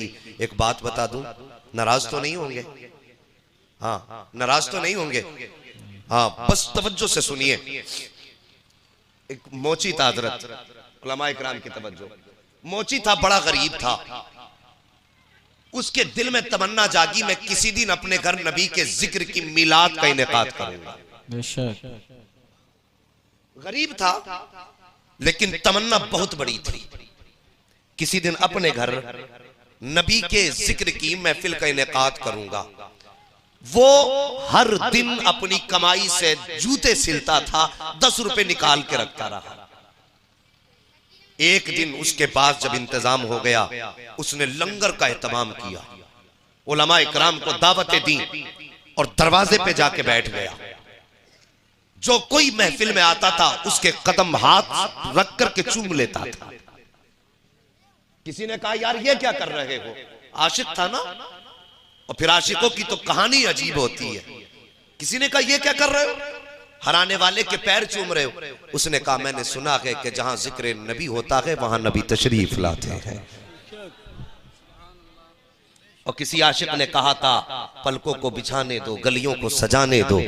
की। एक बात बता दूं, नाराज तो नहीं होंगे? हाँ, नाराज तो नहीं होंगे? हाँ, बस तवज्जो से सुनिए। एक मोची था हजरत, उलमाए किराम की तवज्जो। मोची था, बड़ा गरीब था। उसके दिल में तमन्ना जागी, मैं किसी दिन अपने घर नबी के जिक्र की मिलाद का इनेकाद करूंगा। गरीब था लेकिन तमन्ना बहुत बड़ी थी, किसी दिन अपने घर नबी के जिक्र की महफिल का इनेकाद करूंगा। वो हर दिन अपनी कमाई से जूते सिलता था, 10 रुपए निकाल के रखता रहा। एक दिन उसके पास जब इंतजाम हो गया, उसने लंगर का एहतमाम किया, उलमाए किराम को दावतें दी और दरवाजे पे जाके बैठ गया। जो कोई महफिल में आता था उसके कदम हाथ रख करके चूम लेता था। किसी ने कहा, यार ये क्या कर रहे हो? आशिक था ना, और फिर आशिकों की तो कहानी अजीब होती है। किसी ने कहा, ये क्या कर रहे हो? हराने वाले के पैर चूम रहे हो? उसने कहा, मैंने सुना है कि जहां जिक्र नबी होता है वहां नबी तशरीफ लाते हैं। और किसी आशिक ने कहा था, पलकों को बिछाने दो, गलियों को सजाने दो,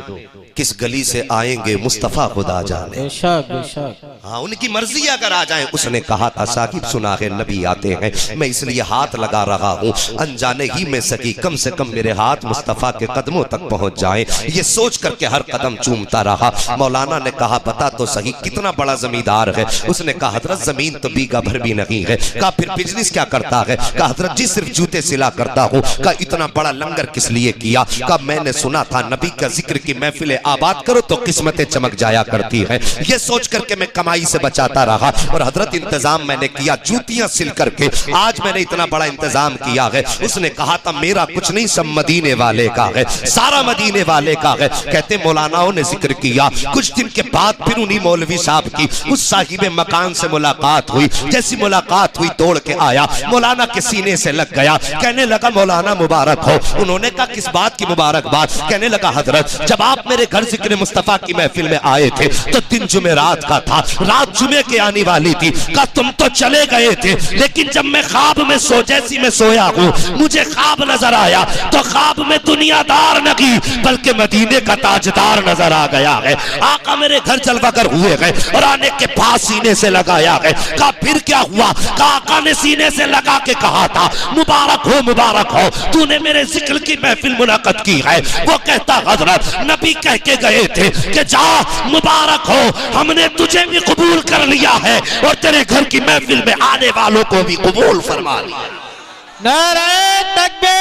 किस गली से आएंगे मुस्तफा खुदा जाने। बेशक बेशक, हाँ, उनकी मर्जी अगर आ जाए। उसने कहा था, साकिब सुना है नबी आते हैं, मैं इसलिए हाथ लगा रहा हूँ, अनजाने ही में सकी कम से कम मेरे हाथ मुस्तफा के कदमों तक पहुंच जाए। ये सोच करके हर कदम चूमता रहा। मौलाना ने कहा, बता तो सही कितना बड़ा जमींदार है? उसने कहा, हजरत जमीन तो बीघा भर भी नहीं है। कहा, फिर बिजनेस क्या करता है? कहा, हजरत जी सिर्फ जूते सिला करता हूँ। का इतना बड़ा लंगर किस लिए किया? का मैंने सुना था नबी का जिक्र की महफिलें आबाद करो तो किस्मतें चमक जाया करती है। ये सोच करके मैं कमाई से बचाता रहा और हजरत इंतजाम मैंने किया, जूतियां सिल करके आज मैंने इतना बड़ा इंतजाम किया है। उसने कहा था, मेरा कुछ नहीं, सब मदीने वाले का है, सारा मदीने वाले का है। कहते मौलानाओं ने जिक्र किया। कुछ दिन के बाद फिर उन्हीं मौलवी साहब की उस साहिब मकान से मुलाकात हुई। जैसी मुलाकात हुई, दौड़ के आया, मौलाना के सीने से लग गया, कहने लगा, मौलाना मुबारक हो। उन्होंने कहा, किस बात की मुबारकबाद? कहने लगा, हजरत जब आप मेरे घर जिक्र मुस्तफा की महफिल में आए थे तो दिन जुमे रात का था, रात जुमे के आने वाली थी। कहा, तुम तो चले गए थे, लेकिन जब मैं ख्वाब में जैसी मैं सोया हूँ, मुझे ख्वाब नजर आया तो ख्वाब में दुनियादार नहीं बल्कि मदीने का ताजदार नजर आ गया है। आका मेरे घर जलवागर हुए गए और आने के पास सीने से लगाया गए। कहा, फिर क्या हुआ? कहा, आका ने सीने से लगा के कहा था, मुबारक हो, मुबारक हो, तूने मेरे जिक्र की महफिल मुनाकत की है। वो कहता, हजरत नबी कह के गए थे कि जा, मुबारक हो, हमने तुझे भी कबूल कर लिया है और तेरे घर की महफिल में आने वालों को भी कबूल फरमा लिया। नारे तकबीर।